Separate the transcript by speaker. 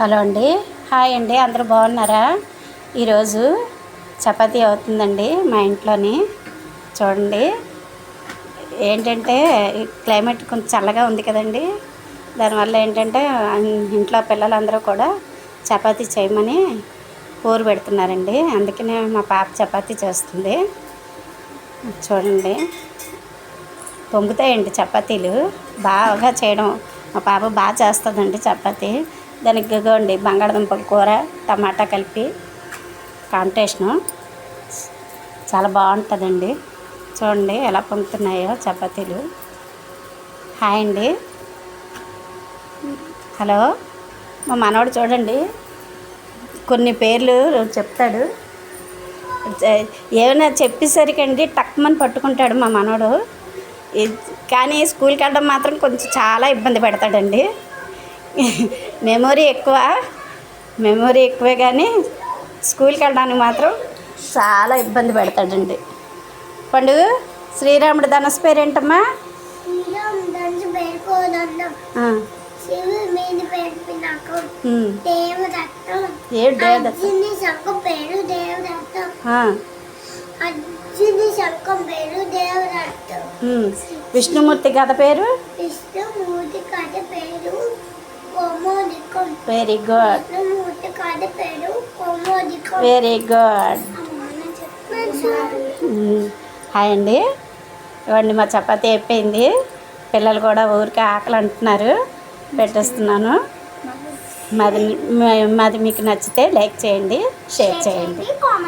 Speaker 1: Hello అండి, hi అండి, అందరూ బాగున్నారా? ఈరోజు చపాతీ అవుతుందండి మా ఇంట్లోని. చూడండి, ఏంటంటే క్లైమేట్ కొంచెం చల్లగా ఉంది కదండి. దానివల్ల ఏంటంటే ఇంట్లో పిల్లలందరూ కూడా చపాతీ చేయమని కోరు పెడుతున్నారండి. అందుకనే మా పాప చపాతీ చేస్తుంది. చూడండి, పొంగుతాయండి చపాతీలు. బాగా చేయడం మా పాప బాగా చేస్తుందండి చపాతీ. దానికి ఇదిగోండి బంగాళదుంపల కూర టమాటా కలిపి కాంబినేషను చాలా బాగుంటుందండి. చూడండి ఎలా పొంగుతున్నాయో చపాతీలు. హాయ్ అండి, హలో. మా మనవడు చూడండి కొన్ని పేర్లు చెప్తాడు. ఏమైనా చెప్పేసరికండి టక్మని పట్టుకుంటాడు మా మనవడు. కానీ స్కూల్కి వెళ్ళడం మాత్రం కొంచెం చాలా ఇబ్బంది పెడతాడండి. మెమొరీ ఎక్కువే కానీ స్కూల్కి వెళ్ళడానికి మాత్రం చాలా ఇబ్బంది పెడతాడండి. పండుగ శ్రీరాముడు ధనుస్ పేరేంటమ్మా? విష్ణుమూర్తి కథ పేరు? Very good, very good. Hi అండి, ఇవ్వండి మా చపాతీ అయిపోయింది. పిల్లలు కూడా ఊరికే ఆకలి అంటున్నారు, పెట్టేస్తున్నాను. మాది మీకు నచ్చితే లైక్ చేయండి, షేర్ చేయండి.